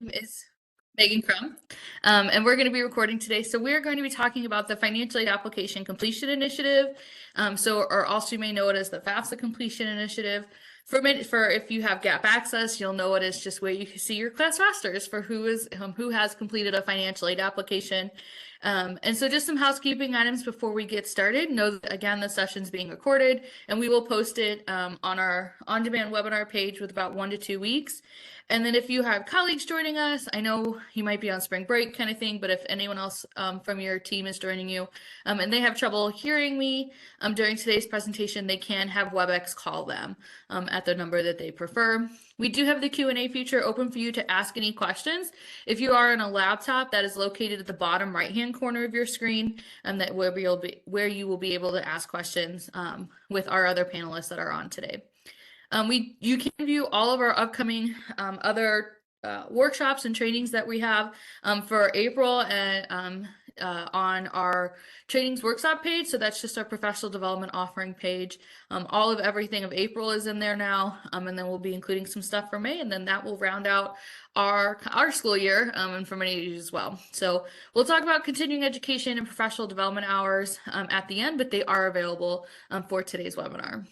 Is Megan Crum, and we're going to be recording today. So we're going to be talking about the Financial Aid Application Completion Initiative. Or also you may know it as the FAFSA Completion Initiative. For if you have Gap Access, you'll know it as just where you can see your class rosters for who has completed a financial aid application. And so just some housekeeping items before we get started. Know that, again, the session's being recorded, and we will post it on our on-demand webinar page with about 1 to 2 weeks. And then if you have colleagues joining us, I know you might be on spring break kind of thing, but if anyone else from your team is joining you and they have trouble hearing me during today's presentation, they can have WebEx call them at the number that they prefer. We do have the Q&A feature open for you to ask any questions. If you are on a laptop, that is located at the bottom right-hand corner of your screen, and that where you will be able to ask questions with our other panelists that are on today. You can view all of our upcoming other workshops and trainings that we have for April and on our trainings workshop page. So that's just our professional development offering page. All of everything of April is in there now, and then we'll be including some stuff for May, and then that will round out our school year and for many of you as well. So we'll talk about continuing education and professional development hours at the end, but they are available for today's webinar.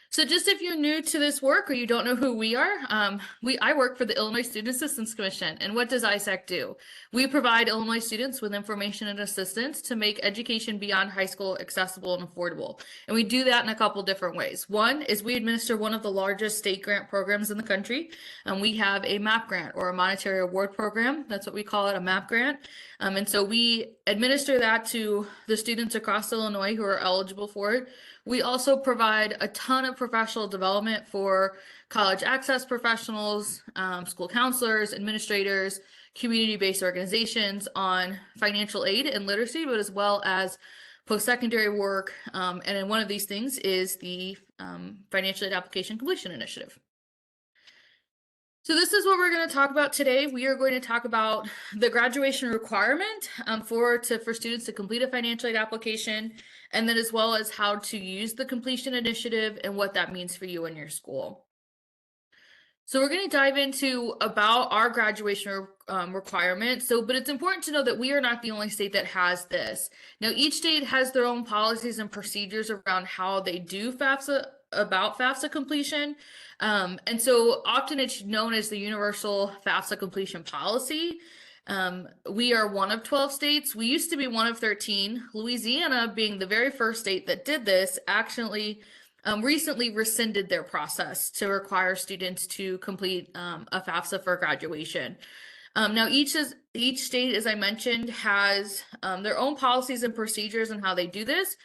So just if you're new to this work or you don't know who we are, I work for the Illinois Student Assistance Commission. And what does ISAC do? We provide Illinois students with information and assistance to make education beyond high school accessible and affordable. And we do that in a couple different ways. One is we administer one of the largest state grant programs in the country. And we have a MAP grant, or a monetary award program. That's what we call it, a MAP grant. And so we administer that to the students across Illinois who are eligible for it. We also provide a ton of professional development for college access professionals, school counselors, administrators, community-based organizations on financial aid and literacy, but as well as post-secondary work. And then one of these things is the Financial Aid Application Completion Initiative. So this is what we're going to talk about today. We are going to talk about the graduation requirement for students to complete a financial aid application, and then as well as how to use the completion initiative and what that means for you and your school. So we're going to dive into about our graduation requirement. But it's important to know that we are not the only state that has this. Now, each state has their own policies and procedures around how they do FAFSA completion. And so often it's known as the Universal FAFSA Completion Policy. We are one of 12 states. We used to be one of 13. Louisiana, being the very first state that did this, actually recently rescinded their process to require students to complete a FAFSA for graduation. Now, each state, as I mentioned, has their own policies and procedures on how they do this.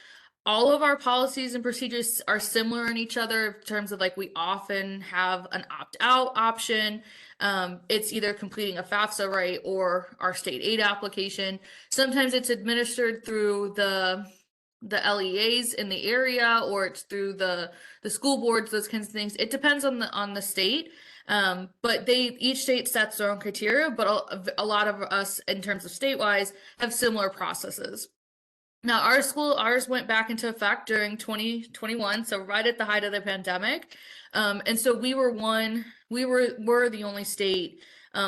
All of our policies and procedures are similar in each other in terms of, like, we often have an opt-out option. It's either completing a FAFSA, right, or our state aid application. Sometimes it's administered through the LEAs in the area, or it's through the school boards, those kinds of things. It depends on the state. But each state sets their own criteria, but a lot of us, in terms of state-wise, have similar processes. Now, ours went back into effect during 2021, so right at the height of the pandemic. And so we were the only state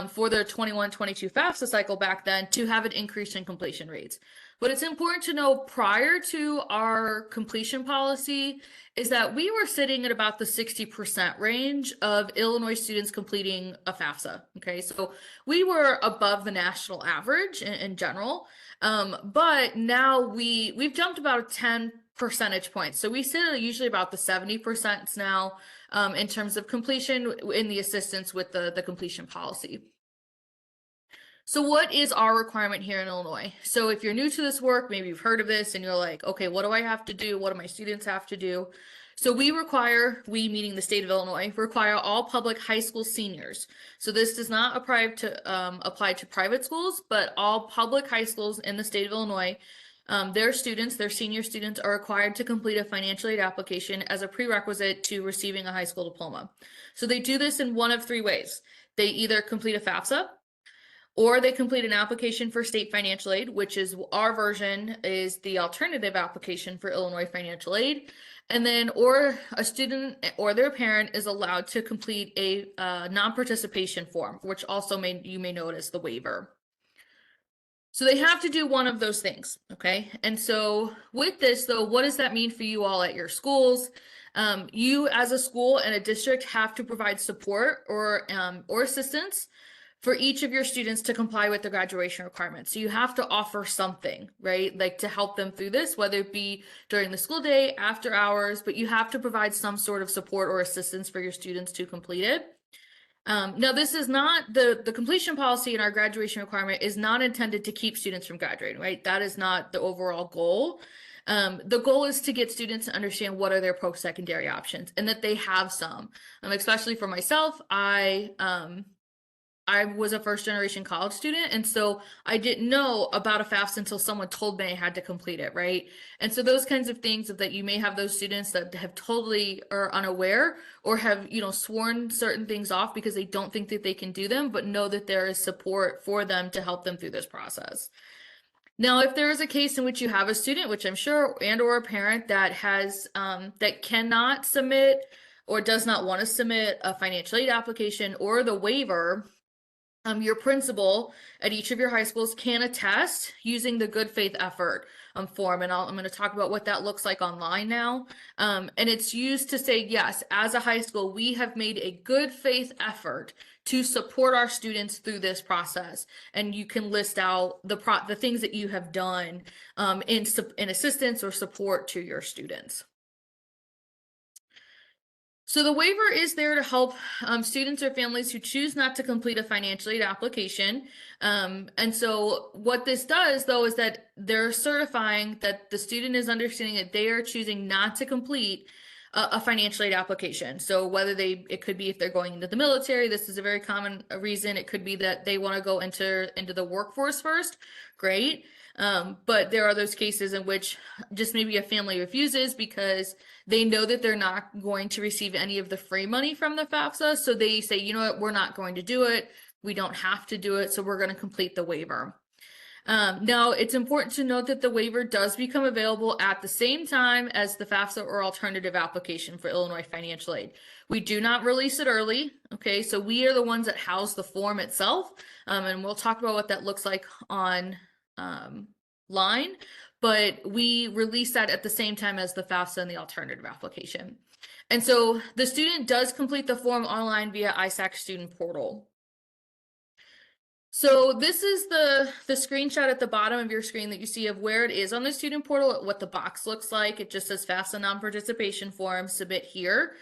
for the 21-22 FAFSA cycle back then to have an increase in completion rates. But it's important to know, prior to our completion policy, is that we were sitting at about the 60% range of Illinois students completing a FAFSA. Okay, so we were above the national average in general. But now we've jumped about 10 percentage points. So we sit at usually about the 70% now in terms of completion in the assistance with the completion policy. So what is our requirement here in Illinois? So if you're new to this work, maybe you've heard of this and you're like, okay, what do I have to do? What do my students have to do? So we meaning the state of Illinois, require all public high school seniors. So this does not apply to private schools, but all public high schools in the state of Illinois, their senior students are required to complete a financial aid application as a prerequisite to receiving a high school diploma. So they do this in one of three ways. They either complete a FAFSA, or they complete an application for state financial aid, which is our version is the alternative application for Illinois financial aid. And then, or a student or their parent is allowed to complete a non-participation form, which also you may know it as the waiver. So they have to do one of those things, okay? And so with this, though, what does that mean for you all at your schools? You as a school and a district have to provide support or assistance for each of your students to comply with the graduation requirements. So you have to offer something, right? Like to help them through this, whether it be during the school day, after hours, but you have to provide some sort of support or assistance for your students to complete it. Now, this is not the completion policy in our graduation requirement is not intended to keep students from graduating, right? That is not the overall goal. The goal is to get students to understand what are their post-secondary options and that they have some. Especially for myself, I was a first generation college student, and so I didn't know about a FAFSA until someone told me I had to complete it, right? And so those kinds of things that you may have those students that have totally are unaware or have, sworn certain things off because they don't think that they can do them, but know that there is support for them to help them through this process. Now, if there is a case in which you have a student, which I'm sure, and or a parent that has that cannot submit or does not want to submit a financial aid application or the waiver, your principal at each of your high schools can attest using the good faith effort form. And I'm going to talk about what that looks like online now. And it's used to say, yes, as a high school, we have made a good faith effort to support our students through this process. And you can list out the things that you have done in assistance or support to your students. So the waiver is there to help students or families who choose not to complete a financial aid application. And so what this does, though, is that they're certifying that the student is understanding that they are choosing not to complete a financial aid application. So whether it could be if they're going into the military, this is a very common reason. It could be that they want to go into the workforce first. Great. But there are those cases in which just maybe a family refuses because they know that they're not going to receive any of the free money from the FAFSA. So they say, you know what, we're not going to do it. We don't have to do it. So we're going to complete the waiver. Now, it's important to note that the waiver does become available at the same time as the FAFSA or alternative application for Illinois financial aid. We do not release it early, okay? So we are the ones that house the form itself, and we'll talk about what that looks like on line, but we release that at the same time as the FAFSA and the alternative application. And so the student does complete the form online via ISAC student portal. So this is the screenshot at the bottom of your screen that you see of where it is on the student portal, what the box looks like. It just says FAFSA non-participation form, submit here.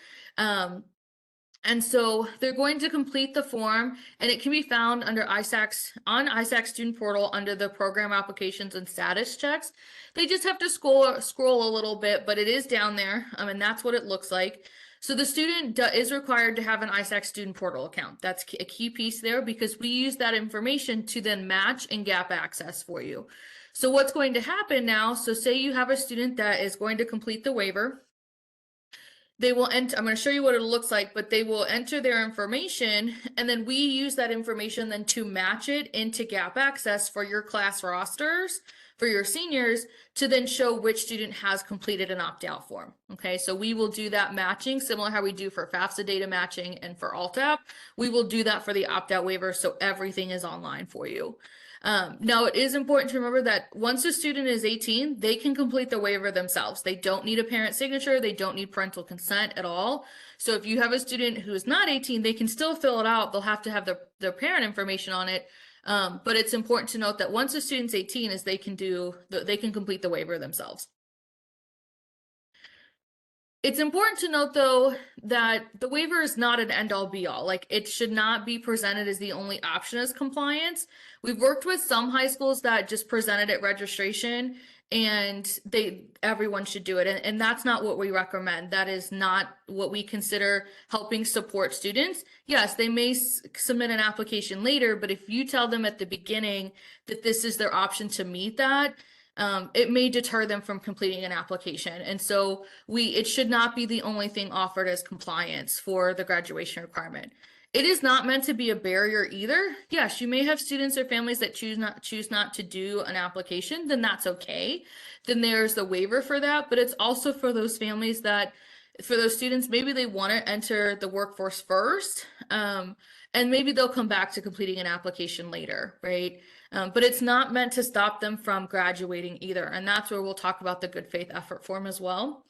And so they're going to complete the form, and it can be found under on ISAC student portal under the program applications and status checks. They just have to scroll a little bit, but it is down there, and that's what it looks like. So the student is required to have an ISAC student portal account. That's a key piece there because we use that information to then match and gap access for you. So what's going to happen now, so say you have a student that is going to complete the waiver. They will enter, I'm going to show you what it looks like, but they will enter their information, and then we use that information then to match it into gap access for your class rosters, for your seniors, to then show which student has completed an opt-out form. Okay, so we will do that matching, similar how we do for FAFSA data matching and for ALTAP. We will do that for the opt-out waiver, so everything is online for you. Now, it is important to remember that once a student is 18, they can complete the waiver themselves. They don't need a parent signature. They don't need parental consent at all. So if you have a student who is not 18, they can still fill it out. They'll have to have their parent information on it. But it's important to note that once a student's 18, they can complete the waiver themselves. It's important to note, though, that the waiver is not an end-all be-all. Like, it should not be presented as the only option as compliance. We've worked with some high schools that just presented at registration, and everyone should do it. And that's not what we recommend. That is not what we consider helping support students. Yes, they may submit an application later, but if you tell them at the beginning that this is their option to meet that, it may deter them from completing an application. And so it should not be the only thing offered as compliance for the graduation requirement. It is not meant to be a barrier either. Yes, you may have students or families that choose not to do an application, then that's okay. Then there's the waiver for that, but it's also for those families that, for those students, maybe they want to enter the workforce first, and maybe they'll come back to completing an application later, right? But it's not meant to stop them from graduating either, and that's where we'll talk about the good faith effort form as well.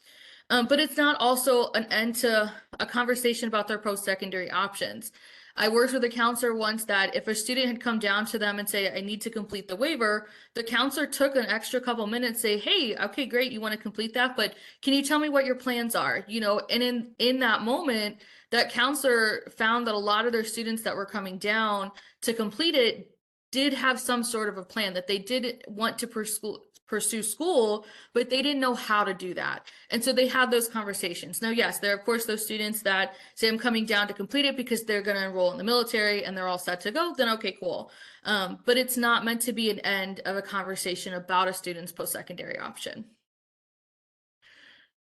But it's not also an end to a conversation about their post-secondary options. I worked with a counselor once that if a student had come down to them and say, I need to complete the waiver, the counselor took an extra couple minutes, say, hey, okay, great, you want to complete that, but can you tell me what your plans are? You know, and in that moment, that counselor found that a lot of their students that were coming down to complete it did have some sort of a plan, that they did want to pursue school, but they didn't know how to do that. And so they had those conversations. Now, yes, there are of course those students that say I'm coming down to complete it because they're going to enroll in the military and they're all set to go, then okay, cool. But it's not meant to be an end of a conversation about a student's post-secondary option.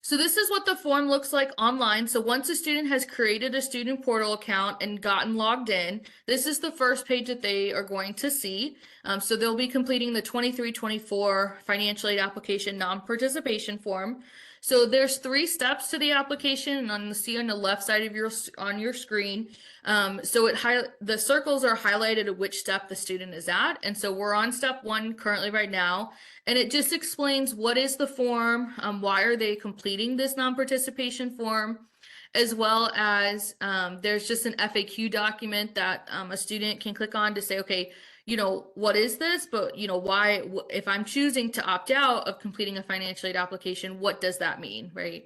So this is what the form looks like online. So once a student has created a student portal account and gotten logged in, this is the first page that they are going to see. So they'll be completing the 23-24 financial aid application non-participation form. So there's 3 steps to the application, and see on the left side of your screen. So the circles are highlighted at which step the student is at, and so we're on step 1 currently right now, and it just explains what is the form, why are they completing this non-participation form, as well as there's just an FAQ document that a student can click on to say, okay, you know, what is this? But, you know, why, if I'm choosing to opt out of completing a financial aid application, what does that mean, right?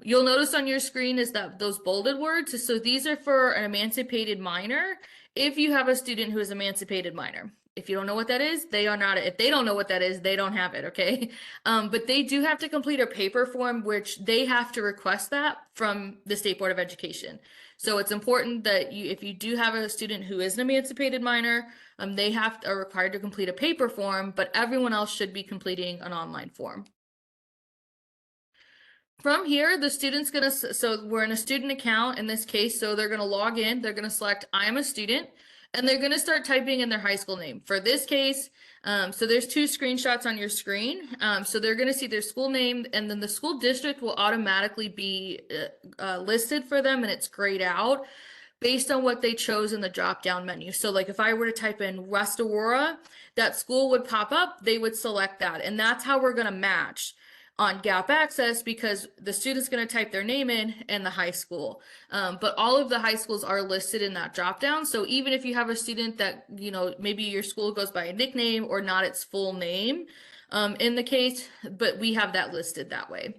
You'll notice on your screen is that those bolded words. So these are for an emancipated minor. If you have a student who is emancipated minor, if you don't know what that is, they are not, if they don't know what that is, they don't have it, okay? But they do have to complete a paper form, which they have to request that from the State Board of Education. So it's important that if you do have a student who is an emancipated minor, they are required to complete a paper form, but everyone else should be completing an online form. From here, the student's gonna, so we're in a student account in this case, so they're gonna log in, they're gonna select I am a student, and they're gonna start typing in their high school name. For this case, so there's 2 screenshots on your screen. So they're gonna see their school name, and then the school district will automatically be listed for them, and it's grayed out based on what they chose in the drop down menu. So like if I were to type in West Aurora, that school would pop up, they would select that. And that's how we're gonna match on Gap Access, because the student's gonna type their name in and the high school. But all of the high schools are listed in that drop down. So even if you have a student that, you know, maybe your school goes by a nickname or not its full name in the case, but we have that listed that way.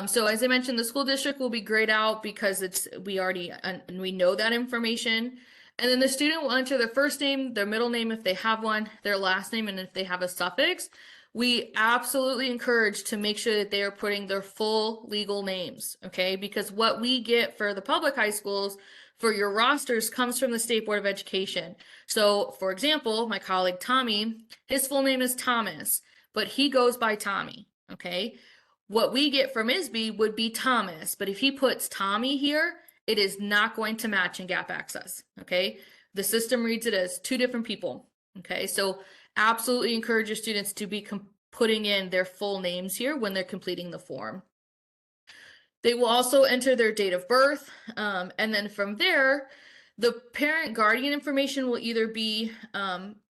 So as I mentioned, the school district will be grayed out because we know that information. And then the student will enter their first name, their middle name if they have one, their last name, and if they have a suffix. We absolutely encourage to make sure that they are putting their full legal names, okay? Because what we get for the public high schools for your rosters comes from the State Board of Education. So for example, my colleague Tommy, his full name is Thomas, but he goes by Tommy, okay? What we get from ISB would be Thomas, but if he puts Tommy here, it is not going to match in Gap Access, okay? The system reads it as 2 different people, okay? So absolutely encourage your students to be putting in their full names here when they're completing the form. They will also enter their date of birth, and then from there, the parent guardian information will either be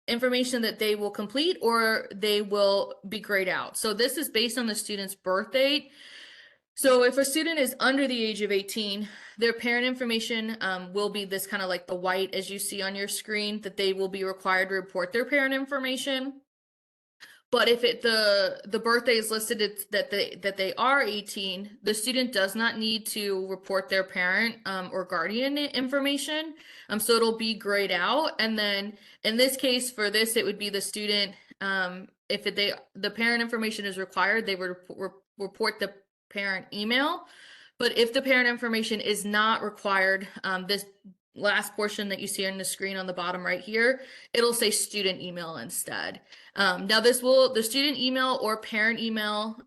information that they will complete or they will be grayed out. So this is based on the student's birth date. So if a student is under the age of 18, their parent information will be this kind of like the white as you see on your screen, that they will be required to report their parent information. But if the birthday is listed that they are 18, the student does not need to report their parent or guardian information. So it'll be grayed out. And then in this case, for this, it would be the student. If the parent information is required, they would report the parent email. But if the parent information is not required, this last portion that you see on the screen on the bottom right here, it'll say student email instead. Now the student email or parent email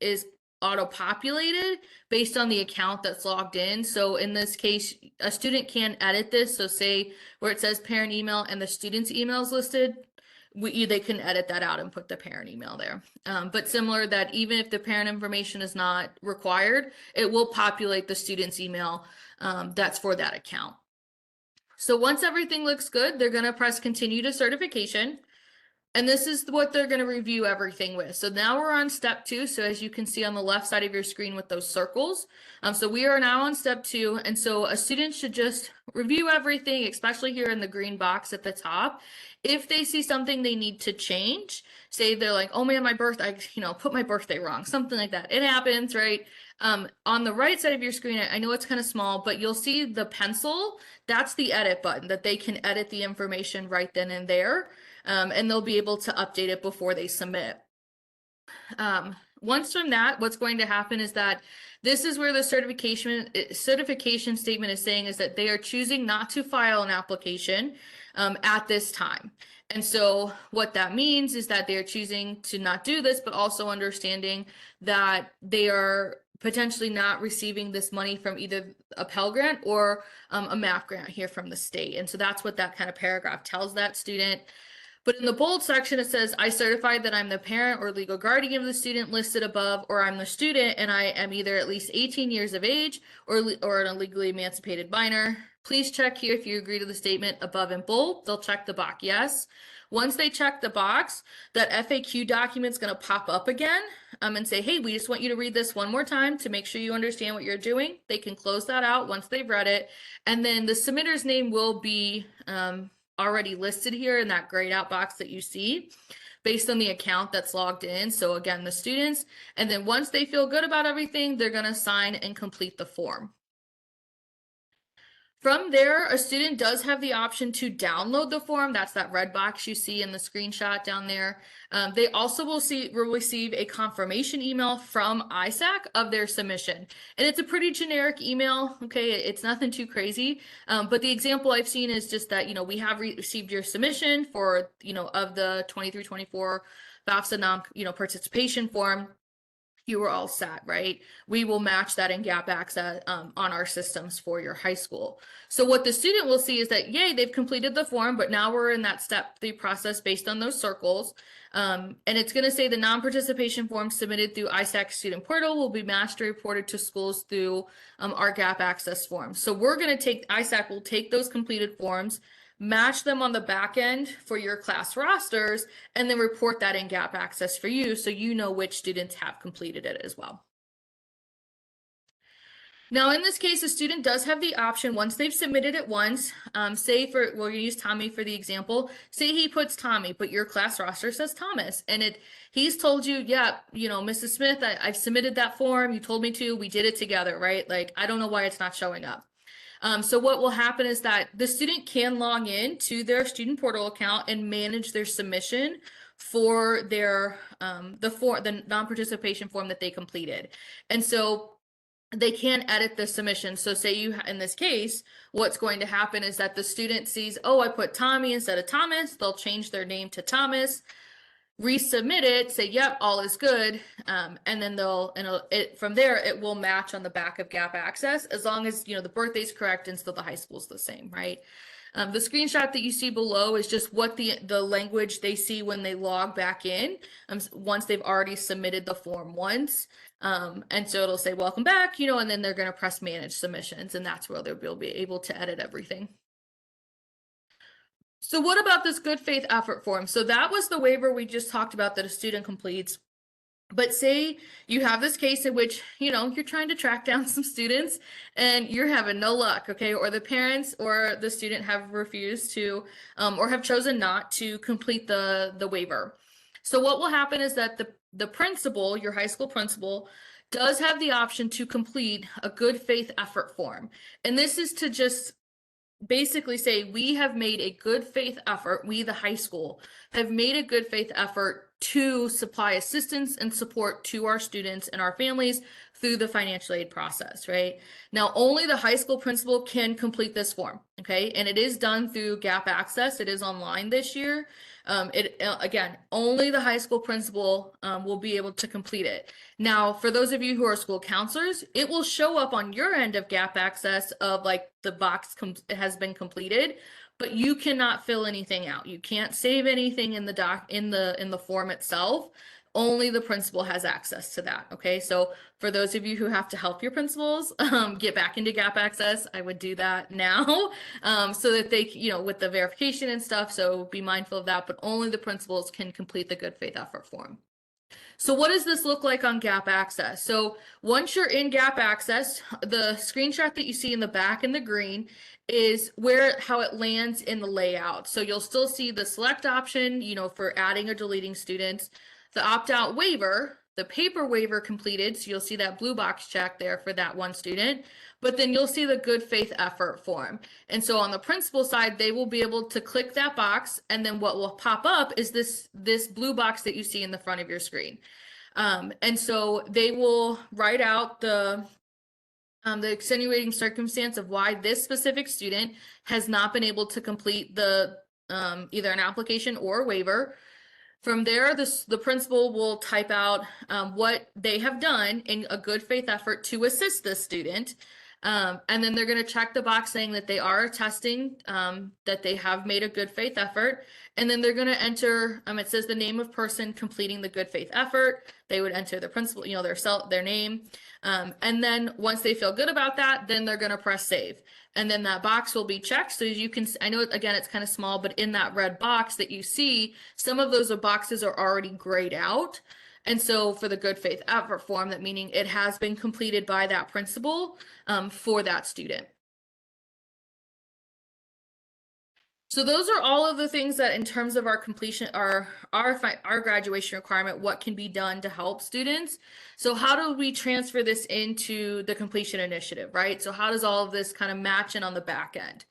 is auto-populated based on the account that's logged in. So in this case, a student can edit this. So say where it says parent email and the student's email is listed, they can edit that out and put the parent email there. But similar that even if the parent information is not required, it will populate the student's email that's for that account. So once everything looks good, they're going to press continue to certification. And this is what they're going to review everything with. So now we're on step 2. So as you can see on the left side of your screen with those circles. So we are now on step 2. And so a student should just review everything, especially here in the green box at the top. If they see something they need to change, say they're like, oh man, my birthday, put my birthday wrong, something like that. It happens, right? On the right side of your screen, I know it's kind of small, but you'll see the pencil. That's the edit button that they can edit the information right then and there. And they'll be able to update it before they submit. Once from that, what's going to happen is that this is where the certification statement is saying is that they are choosing not to file an application at this time. And so what that means is that they are choosing to not do this, but also understanding that they are potentially not receiving this money from either a Pell Grant or a MAP grant here from the state. And so that's what that kind of paragraph tells that student. But in the bold section, it says, I certify that I'm the parent or legal guardian of the student listed above, or I'm the student and I am either at least 18 years of age or a legally emancipated minor. Please check here if you agree to the statement above in bold. They'll check the box yes. Once they check the box, that FAQ document is going to pop up again and say, hey, we just want you to read this one more time to make sure you understand what you're doing. They can close that out once they've read it. And then the submitter's name will be already listed here in that grayed out box that you see based on the account that's logged in. So again, the students, and then once they feel good about everything, they're going to sign and complete the form. From there, a student does have the option to download the form. That's that red box you see in the screenshot down there. They also will receive a confirmation email from ISAC of their submission. And it's a pretty generic email, okay? It's nothing too crazy. But the example I've seen is just that, we have received your submission for, of the 23-24 FAFSA participation form. You were all set, right? We will match that in gap access on our systems for your high school. So what the student will see is that, yay, they've completed the form, but now we're in that step 3 process based on those circles. And it's going to say the non-participation form submitted through ISAC student portal will be matched or reported to schools through our gap access form. So we're going to ISAC will take those completed forms, match them on the back end for your class rosters, and then report that in gap access for you so you know which students have completed it as well. Now, in this case, a student does have the option once they've submitted it once, say we're going to use Tommy for the example, say he puts Tommy, but your class roster says Thomas, and he's told you, yeah, Mrs. Smith, I've submitted that form, you told me to, we did it together, right? Like, I don't know why it's not showing up. So what will happen is that the student can log in to their student portal account and manage their submission for their the non-participation form that they completed. And so they can edit the submission. So say in this case, what's going to happen is that the student sees, oh, I put Tommy instead of Thomas. They'll change their name to Thomas, resubmit it, say, yep, all is good. And then from there, it will match on the back of gap access as long as, the birthday's correct and still the high school's the same, right? The screenshot that you see below is just what the language they see when they log back in, once they've already submitted the form once. And so it'll say, welcome back, and then they're going to press manage submissions, and that's where they'll be able to edit everything. So what about this good faith effort form? So that was the waiver we just talked about that a student completes. But say you have this case in which, you're trying to track down some students and you're having no luck, okay? Or the parents or the student have refused to, or have chosen not to complete the waiver. So what will happen is that the principal, your high school principal, does have the option to complete a good faith effort form. And this is to just basically say, we have made a good faith effort, we the high school have made a good faith effort to supply assistance and support to our students and our families through the financial aid process, right? Now, only the high school principal can complete this form, okay? And it is done through Gap Access. It is online this year. Again, only the high school principal will be able to complete it. Now, for those of you who are school counselors, it will show up on your end of Gap Access of like the box has been completed, but you cannot fill anything out. You can't save anything in the form itself. Only the principal has access to that. Okay, so for those of you who have to help your principals get back into Gap Access, I would do that now so that they, with the verification and stuff. So be mindful of that, but only the principals can complete the good faith effort form. So what does this look like on Gap Access? So once you're in Gap Access, the screenshot that you see in the back in the green is how it lands in the layout. So you'll still see the select option, for adding or deleting students, the opt-out waiver, the paper waiver completed. So you'll see that blue box check there for that one student, but then you'll see the good faith effort form. And so on the principal side, they will be able to click that box, and then what will pop up is this blue box that you see in the front of your screen. And so they will write out the extenuating circumstance of why this specific student has not been able to complete the either an application or a waiver. From there, the principal will type out what they have done in a good faith effort to assist this student. And then they're going to check the box saying that they are attesting that they have made a good faith effort. And then they're going to enter, it says the name of person completing the good faith effort. They would enter the principal, their name. And then once they feel good about that, then they're going to press save. And then that box will be checked. So as you can, I know, again, it's kind of small, but in that red box that you see, some of those boxes are already grayed out. And so for the good faith effort form, that meaning it has been completed by that principal for that student. So those are all of the things that in terms of our completion, our graduation requirement, what can be done to help students. So how do we transfer this into the completion initiative, right? So how does all of this kind of match in on the back end?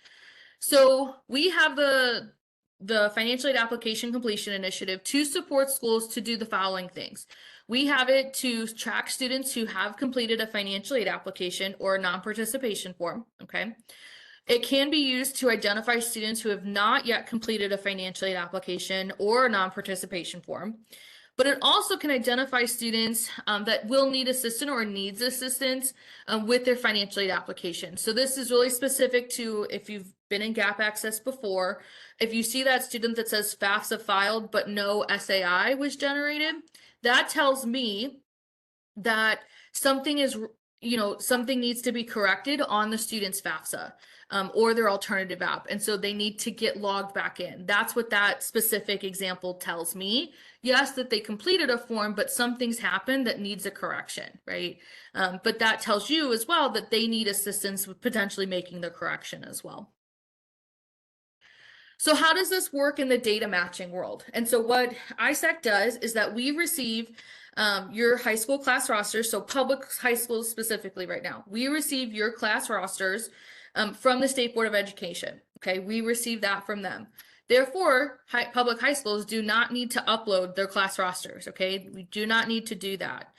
So we have the financial aid application completion initiative to support schools to do the following things. We have it to track students who have completed a financial aid application or a non-participation form, okay? It can be used to identify students who have not yet completed a financial aid application or a non-participation form. But it also can identify students that will need assistance or needs assistance with their financial aid application. So this is really specific to if you've been in Gap Access before. If you see that student that says FAFSA filed but no SAI was generated, that tells me that something is, something needs to be corrected on the student's FAFSA. Or their alternative app. And so they need to get logged back in. That's what that specific example tells me. Yes, that they completed a form, but something's happened that needs a correction, right? But that tells you as well that they need assistance with potentially making the correction as well. So how does this work in the data matching world? And so what ISAC does is that we receive your high school class rosters, so public high schools specifically right now. We receive your class rosters from the State Board of Education. Okay, we receive that from them. Therefore, public high schools do not need to upload their class rosters. Okay, we do not need to do that.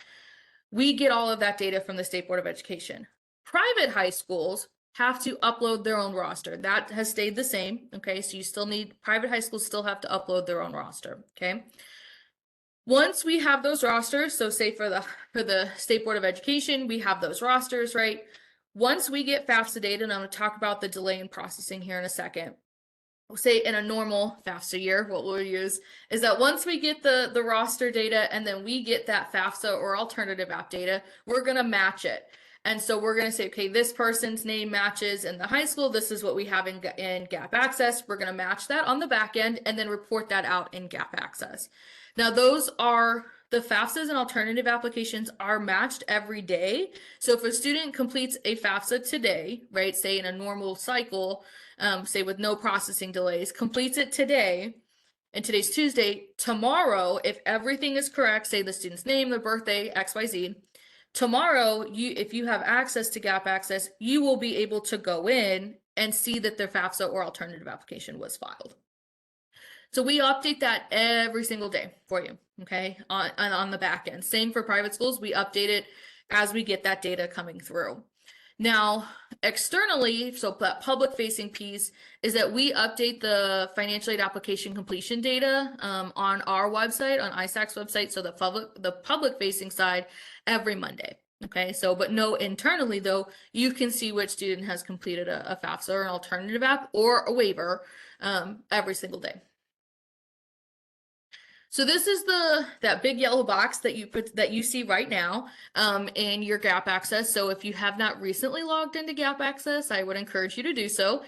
We get all of that data from the State Board of Education. Private high schools have to upload their own roster. That has stayed the same. Okay, so you still need, private high schools still have to upload their own roster. Okay. Once we have those rosters, so say for the State Board of Education, we have those rosters, right? Once we get FAFSA data, and I'm going to talk about the delay in processing here in a second. We'll say in a normal FAFSA year, what we'll use is that once we get the roster data and then we get that FAFSA or alternative app data, we're going to match it. And so we're going to say, okay, this person's name matches in the high school. This is what we have in Gap Access. We're going to match that on the back end and then report that out in Gap Access. Now, those are the FAFSAs and alternative applications are matched every day. So if a student completes a FAFSA today, right, say in a normal cycle, say with no processing delays, completes it today, and today's Tuesday, tomorrow, if everything is correct, say the student's name, their birthday, XYZ, tomorrow, if you have access to Gap Access, you will be able to go in and see that their FAFSA or alternative application was filed. So we update that every single day for you, okay, on the back end. Same for private schools. We update it as we get that data coming through. Now, externally, so that public facing piece is that we update the financial aid application completion data on our website, on ISAC's website, so the public facing side every Monday. Okay, so but no, internally though, you can see which student has completed a FAFSA or an alternative app or a waiver every single day. So this is that big yellow box that you see right now in your Gap Access. So if you have not recently logged into Gap Access, I would encourage you to do so.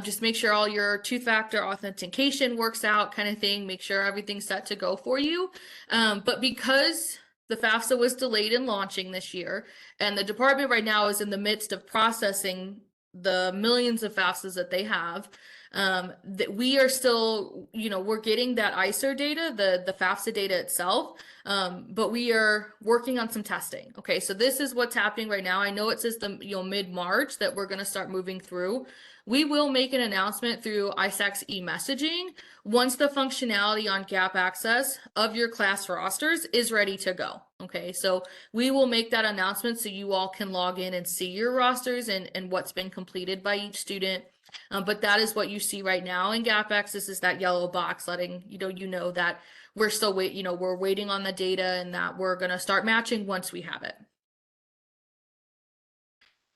Just make sure all your two-factor authentication works out, kind of thing. Make sure everything's set to go for you. But because the FAFSA was delayed in launching this year, and the department right now is in the midst of processing the millions of FAFSAs that they have, that we are still, we're getting that ISER data, the FAFSA data itself, but we are working on some testing. Okay, so this is what's happening right now. I know it says mid-March that we're going to start moving through. We will make an announcement through ISAC's e-messaging once the functionality on Gap Access of your class rosters is ready to go. Okay, so we will make that announcement so you all can log in and see your rosters and what's been completed by each student. But that is what you see right now in Gap Access, is that yellow box letting you know that we're still we're waiting on the data and that we're going to start matching once we have it.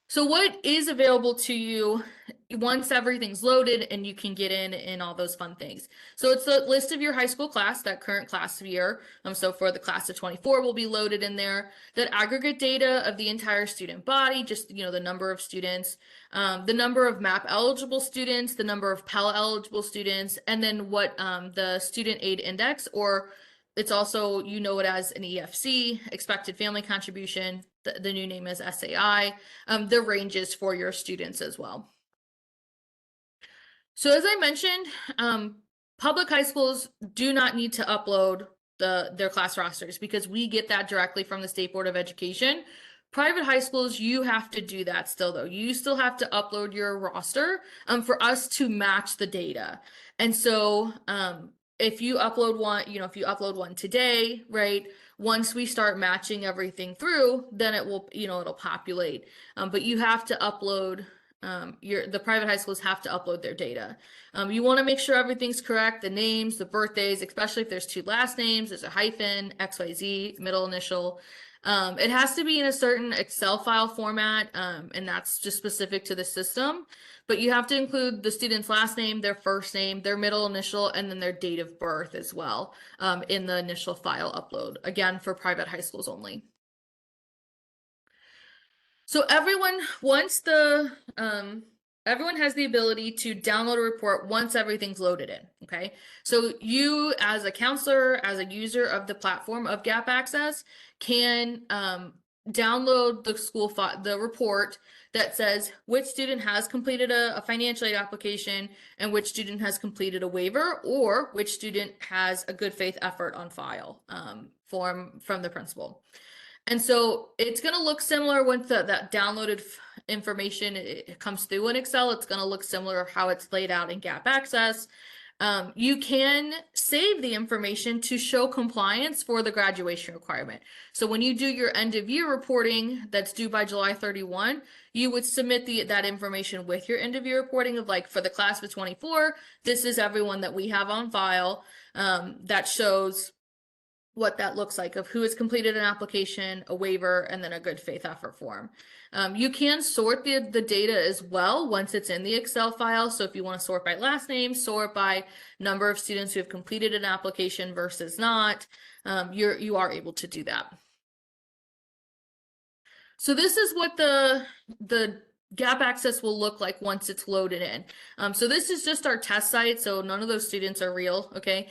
So what is available to you once everything's loaded and you can get in and all those fun things? So it's a list of your high school class, that current class year. So for the class of 24 will be loaded in there. That aggregate data of the entire student body, just the number of students, the number of MAP eligible students, the number of Pell eligible students, and then what the student aid index, or it's also, it as an EFC, expected family contribution. The new name is SAI, the ranges for your students as well. So as I mentioned, public high schools do not need to upload their class rosters because we get that directly from the State Board of Education. Private high schools, you have to do that still though. You still have to upload your roster for us to match the data. And so if you upload one today, right, once we start matching everything through, then it will, it'll populate. But you have to upload, the private high schools have to upload their data. You want to make sure everything's correct, the names, the birthdays, especially if there's two last names, there's a hyphen, XYZ, middle initial. It has to be in a certain Excel file format, and that's just specific to the system. But you have to include the student's last name, their first name, their middle initial, and then their date of birth as well in the initial file upload. Again, for private high schools only. So everyone, everyone has the ability to download a report once everything's loaded in, okay? So you, as a counselor, as a user of the platform of Gap Access, can download the report that says which student has completed a financial aid application and which student has completed a waiver, or which student has a good faith effort on file from the principal. And so it's going to look similar once that downloaded information it comes through in Excel. It's going to look similar how it's laid out in Gap Access. You can save the information to show compliance for the graduation requirement. So when you do your end of year reporting that's due by July 31, you would submit that information with your end of year reporting of, like, for the class of 24, this is everyone that we have on file that shows what that looks like, of who has completed an application, a waiver, and then a good faith effort form. You can sort the data as well once it's in the Excel file. So if you want to sort by last name, sort by number of students who have completed an application versus not, you are able to do that. So this is what the Gap Access will look like once it's loaded in. So this is just our test site, so none of those students are real, okay?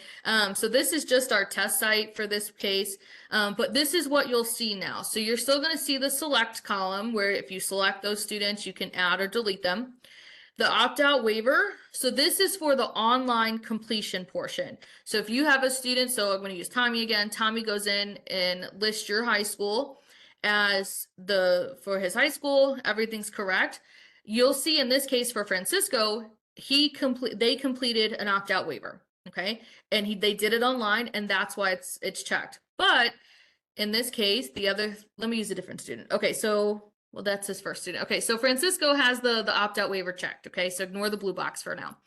So this is just our test site for this case, but this is what you'll see now. So you're still gonna see the select column where if you select those students, you can add or delete them. The opt-out waiver, so this is for the online completion portion. So if you have a student, so I'm gonna use Tommy again, Tommy goes in and lists your high school as for his high school, everything's correct. You'll see in this case for Francisco, they completed an opt-out waiver, okay? And they did it online, and that's why it's checked. But in this case, let me use a different student. Okay, so, well, that's his first student. Okay, so Francisco has the opt-out waiver checked. Okay, so ignore the blue box for now.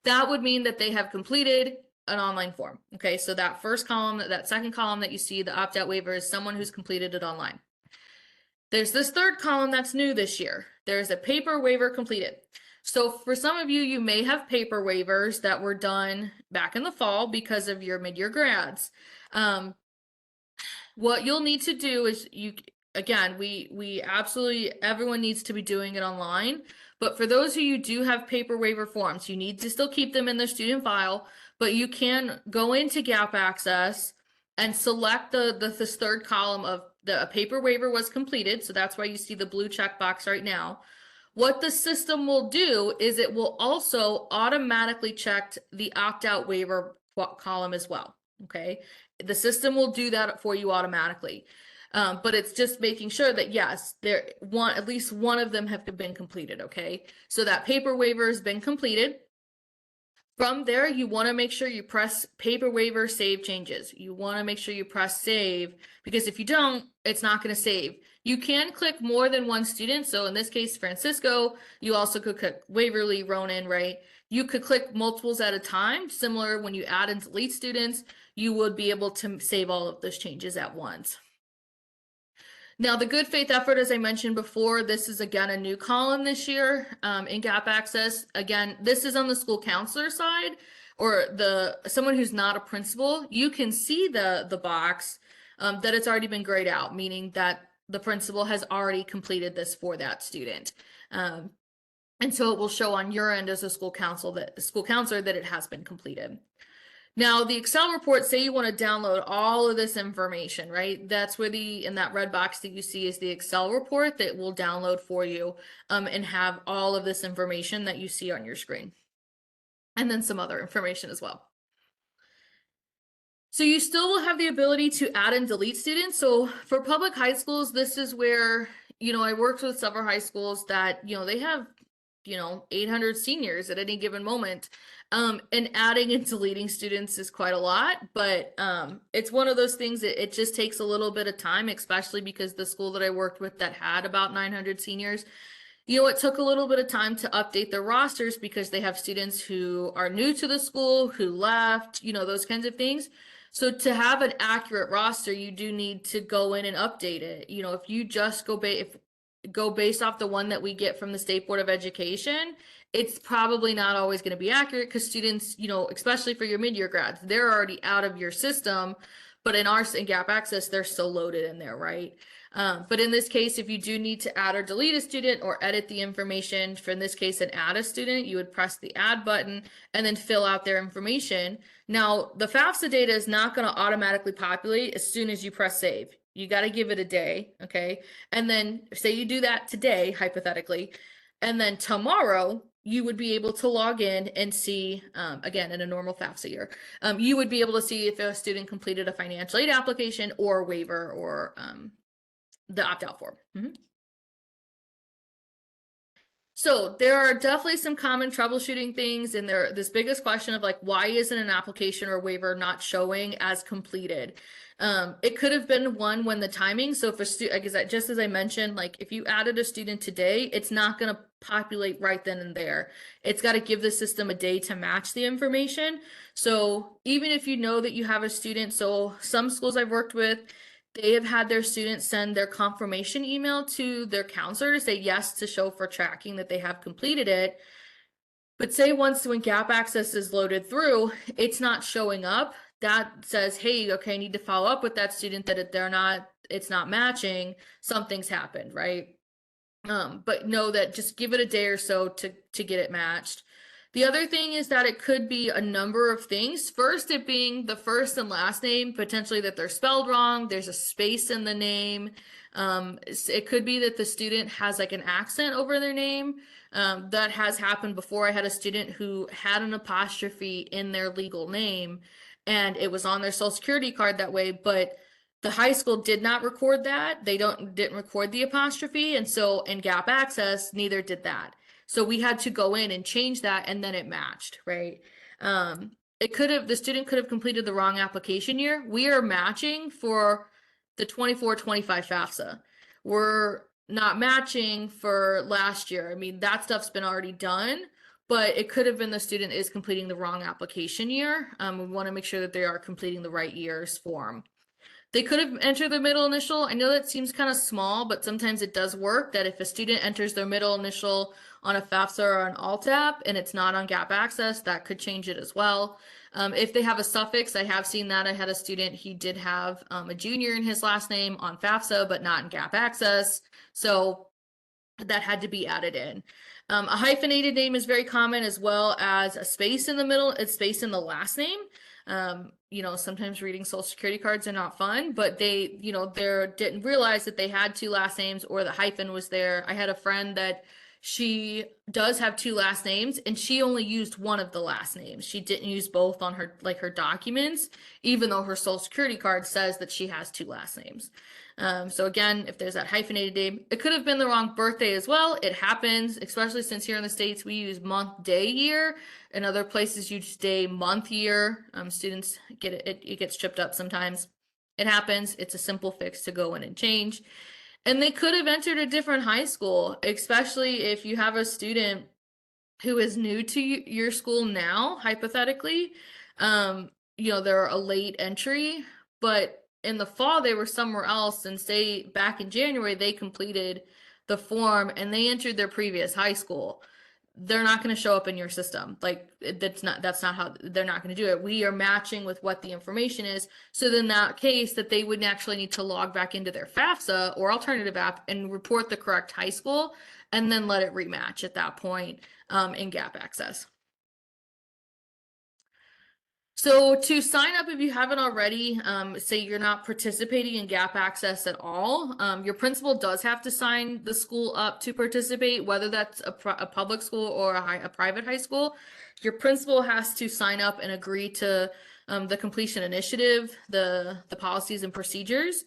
That would mean that they have completed an online form. Okay, so that first column, that second column that you see, the opt-out waiver, is someone who's completed it online. There's this third column that's new this year. There's a paper waiver completed. So for some of you, you may have paper waivers that were done back in the fall because of your mid-year grads. What you'll need to do is again, we absolutely, everyone needs to be doing it online. But for those of you who do have paper waiver forms, you need to still keep them in the student file, but you can go into Gap Access and select this third column of the paper waiver was completed. So that's why you see the blue checkbox right now. What the system will do is it will also automatically check the opt-out waiver column as well. Okay, the system will do that for you automatically. But it's just making sure that yes, at least one of them have been completed. Okay, so that paper waiver has been completed. From there, you want to make sure you press paper waiver, save changes. You want to make sure you press save, because if you don't, it's not going to save. You can click more than one student. So in this case, Francisco, you also could click Waverly, Ronan, right? You could click multiples at a time. Similar when you add and delete students, you would be able to save all of those changes at once. Now, the good faith effort, as I mentioned before, this is again a new column this year in Gap Access. Again, this is on the school counselor side, or someone who's not a principal. You can see the box that it's already been grayed out, meaning that the principal has already completed this for that student. And so it will show on your end as a school counselor that it has been completed. Now, the Excel report, say you want to download all of this information, right? That's where in that red box that you see is the Excel report that will download for you and have all of this information that you see on your screen. And then some other information as well. So you still will have the ability to add and delete students. So for public high schools, this is where, I worked with several high schools that, they have 800 seniors at any given moment. And adding and deleting students is quite a lot, but it's one of those things that it just takes a little bit of time, especially because the school that I worked with that had about 900 seniors, it took a little bit of time to update their rosters because they have students who are new to the school, who left, those kinds of things. So to have an accurate roster, you do need to go in and update it. If you just go based off the one that we get from the State Board of Education, it's probably not always going to be accurate because students, especially for your mid-year grads, they're already out of your system, but in Gap Access, they're still loaded in there, right? But in this case, if you do need to add or delete a student or edit the information, for in this case, an add a student, you would press the add button and then fill out their information. Now, the FAFSA data is not going to automatically populate as soon as you press save. You got to give it a day, okay? And then say you do that today, hypothetically, and then tomorrow you would be able to log in and see, again, in a normal FAFSA year, you would be able to see if a student completed a financial aid application or waiver or the opt-out form. So there are definitely some common troubleshooting things in there. This biggest question of why isn't an application or waiver not showing as completed? It could have been one when the timing. So if a student, just as I mentioned, if you added a student today, it's not going to populate right then and there. It's got to give the system a day to match the information. So even if you know that you have a student, so some schools I've worked with, they have had their students send their confirmation email to their counselor to say yes to show for tracking that they have completed it. But say when Gap Access is loaded through, it's not showing up. That says, hey, okay, I need to follow up with that student that it's not matching, something's happened, right? But know that just give it a day or so to get it matched. The other thing is that it could be a number of things. First, it being the first and last name, potentially that they're spelled wrong. There's a space in the name. It could be that the student has an accent over their name. That has happened before. I had a student who had an apostrophe in their legal name and it was on their social security card that way, but the high school did not record that. They didn't record the apostrophe. And so in Gap Access, neither did that. So we had to go in and change that and then it matched, right? The student could have completed the wrong application year. We are matching for the 24-25 FAFSA. We're not matching for last year. I mean, that stuff's been already done, but it could have been the student is completing the wrong application year. We want to make sure that they are completing the right year's form. They could have entered their middle initial. I know that seems kind of small, but sometimes it does work that if a student enters their middle initial on a FAFSA or an ALTAP and it's not on Gap Access, that could change it as well. If they have a suffix, I have seen that. I had a student, he did have a junior in his last name on FAFSA, but not in Gap Access. So that had to be added in. A hyphenated name is very common, as well as a space in the middle, a space in the last name. You know, sometimes reading social security cards are not fun, but they, you know, they didn't realize that they had two last names or the hyphen was there. I had a friend that she does have two last names and she only used one of the last names. She didn't use both on her, like her documents, even though her social security card says that she has two last names. So again, if there's that hyphenated name, it could have been the wrong birthday as well. It happens, especially since here in the States, we use month, day, year. In other places, you just day, month, year. Students get it gets tripped up sometimes. It happens. It's a simple fix to go in and change. And they could have entered a different high school, especially if you have a student who is new to your school now, hypothetically. You know, they're a late entry, but in the fall they were somewhere else, and say back in January they completed the form and they entered their previous high school. They're not going to show up in your system. Like that's not how they're not going to do it. We are matching with what the information is. So then in that case that they would actually need to log back into their FAFSA or alternative app and report the correct high school and then let it rematch at that point in Gap Access. So to sign up, if you haven't already, say you're not participating in Gap Access at all, your principal does have to sign the school up to participate, whether that's a public school or a private high school. Your principal has to sign up and agree to the completion initiative, the policies and procedures.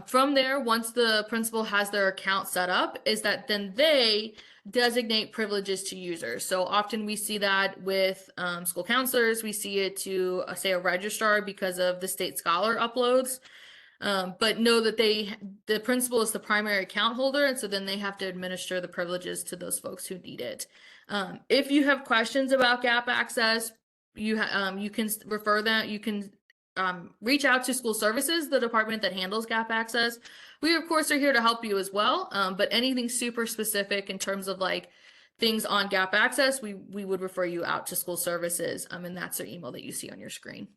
From there, once the principal has their account set up, is that then they designate privileges to users. So often we see that with school counselors. We see it to say a registrar because of the state scholar uploads. But know that the principal is the primary account holder, and so then they have to administer the privileges to those folks who need it. If you have questions about Gap Access, you can refer them. You can reach out to school services, the department that handles Gap Access. We of course are here to help you as well, but anything super specific in terms of like things on Gap Access, we would refer you out to school services, and that's their email that you see on your screen.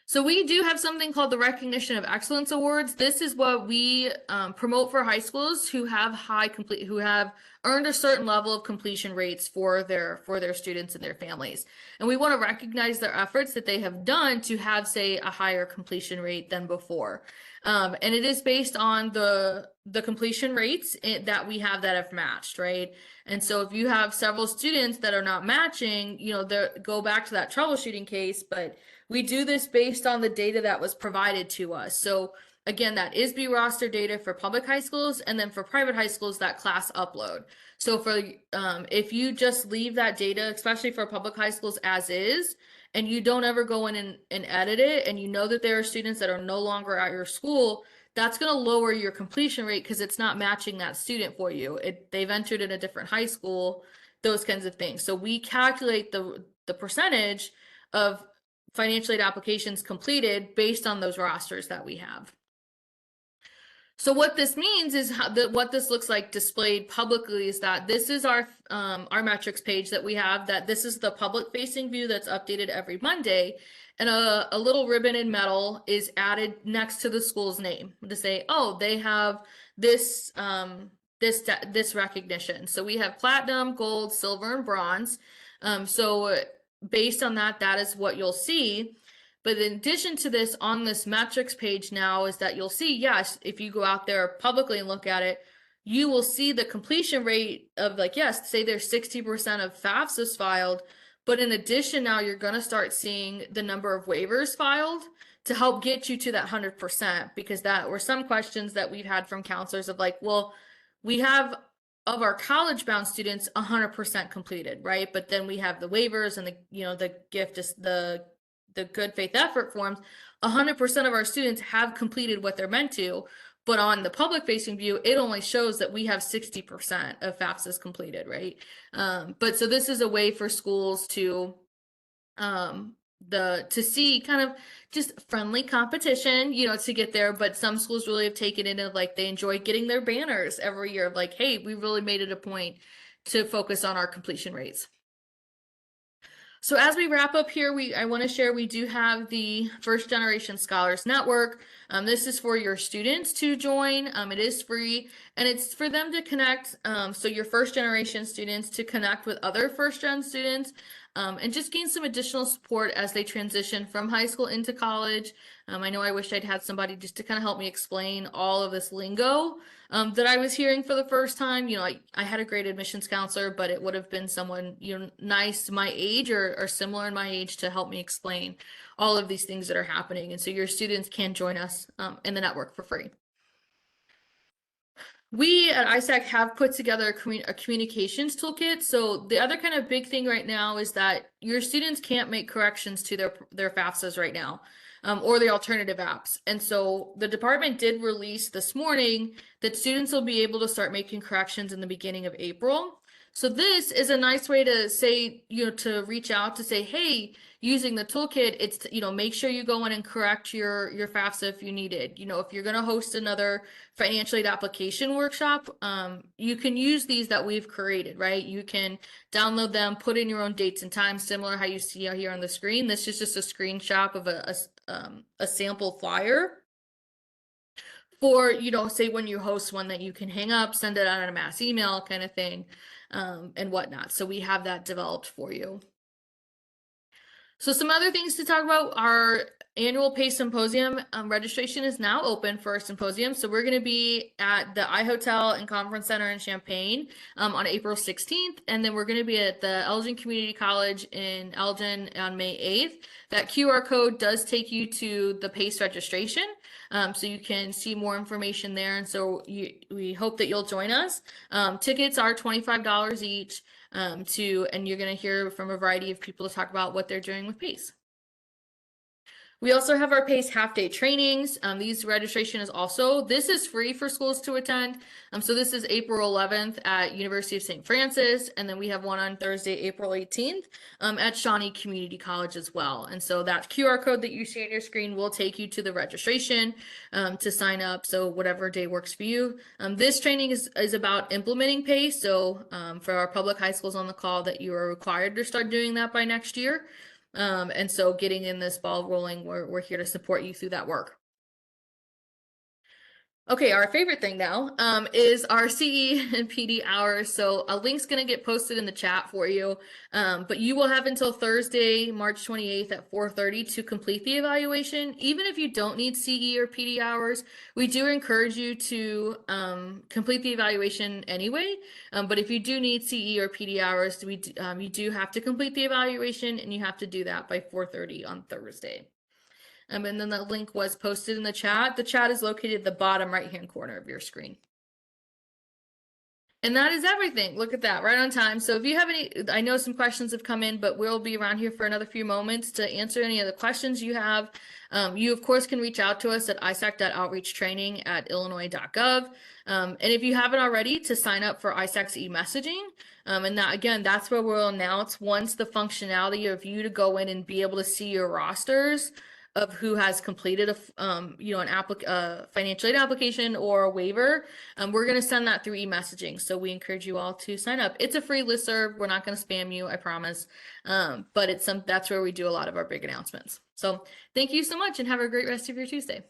So we do have something called the Recognition of Excellence Awards. This is what we promote for high schools who have who have earned a certain level of completion rates for their students and their families. And we want to recognize their efforts that they have done to have, say, a higher completion rate than before. And it is based on the completion rates that we have that have matched, right? And so if you have several students that are not matching, you know, go back to that troubleshooting case, but we do this based on the data that was provided to us. So again, that ISB roster data for public high schools, and then for private high schools, that class upload. So for if you just leave that data, especially for public high schools as is, and you don't ever go in and edit it, and you know that there are students that are no longer at your school, that's going to lower your completion rate because it's not matching that student for you. They've entered in a different high school, those kinds of things. So we calculate the percentage of financial aid applications completed based on those rosters that we have. So what this means is what this looks like displayed publicly is that this is our metrics page that we have, that this is the public facing view that's updated every Monday, and a little ribbon in metal is added next to the school's name to say, oh, they have this this recognition. So we have platinum, gold, silver, and bronze. So based on that, that is what you'll see. But in addition to this, on this metrics page now is that you'll see, yes, if you go out there publicly and look at it, you will see the completion rate of, like, yes, say there's 60% of FAFSAs filed, but in addition now you're going to start seeing the number of waivers filed to help get you to that 100%, because that were some questions that we've had from counselors of like, well, we have of our college bound students 100% completed, right? But then we have the waivers and the gift is the the good faith effort forms, 100% of our students have completed what they're meant to. But on the public facing view, it only shows that we have 60% of FAFSAs completed, right? But so this is a way for schools to to see kind of just friendly competition, you know, to get there. But some schools really have taken it, and like they enjoy getting their banners every year of like, hey, we really made it a point to focus on our completion rates. So as we wrap up here, I want to share we do have the First Generation Scholars Network. This is for your students to join. It is free, and it's for them to connect. So your first generation students to connect with other first gen students, and just gain some additional support as they transition from high school into college. I know I wish I'd had somebody just to kind of help me explain all of this lingo that I was hearing for the first time. You know, I had a great admissions counselor, but it would have been someone, you know, nice my age or similar in my age to help me explain all of these things that are happening. And so your students can join us in the network for free. We at ISAC have put together a communications toolkit. So the other kind of big thing right now is that your students can't make corrections to their FAFSAs right now, or the alternative apps. And so the department did release this morning that students will be able to start making corrections in the beginning of April. So this is a nice way to say, you know, to reach out to say, hey, using the toolkit, it's, you know, make sure you go in and correct your FAFSA if you need it. You know, if you're going to host another financial aid application workshop, you can use these that we've created, right? You can download them, put in your own dates and times, similar how you see here on the screen. This is just a screenshot of a sample flyer for, you know, say when you host one that you can hang up, send it out in a mass email kind of thing, and whatnot. So we have that developed for you. So some other things to talk about, our annual PACE Symposium registration is now open for our symposium. So we're going to be at the iHotel and Conference Center in Champaign on April 16th. And then we're going to be at the Elgin Community College in Elgin on May 8th. That QR code does take you to the PACE registration. So you can see more information there. And so we hope that you'll join us. Tickets are $25 each. And you're going to hear from a variety of people to talk about what they're doing with PACE. We also have our PACE half-day trainings. These registration is also, this is free for schools to attend. So this is April 11th at University of St. Francis, and then we have one on Thursday, April 18th at Shawnee Community College as well. And so that QR code that you see on your screen will take you to the registration to sign up. So whatever day works for you. This training is about implementing PACE. So for our public high schools on the call, that you are required to start doing that by next year. And so getting in this ball rolling, we're here to support you through that work. Okay, our favorite thing now is our CE and PD hours. So a link's going to get posted in the chat for you, but you will have until Thursday, March 28th at 4:30 to complete the evaluation. Even if you don't need CE or PD hours, we do encourage you to complete the evaluation anyway. But if you do need CE or PD hours, you do have to complete the evaluation, and you have to do that by 4:30 on Thursday. And then the link was posted in the chat. The chat is located at the bottom right-hand corner of your screen. And that is everything. Look at that, right on time. So if you have any, I know some questions have come in, but we'll be around here for another few moments to answer any of the questions you have. You, of course, can reach out to us at isac.outreachtraining@illinois.gov. And if you haven't already, to sign up for ISAC's e-messaging. And that, again, that's where we'll announce once the functionality of you to go in and be able to see your rosters of who has completed a financial aid application or a waiver. We're going to send that through e-messaging. So we encourage you all to sign up. It's a free listserv. We're not going to spam you, I promise. But that's where we do a lot of our big announcements. So thank you so much and have a great rest of your Tuesday.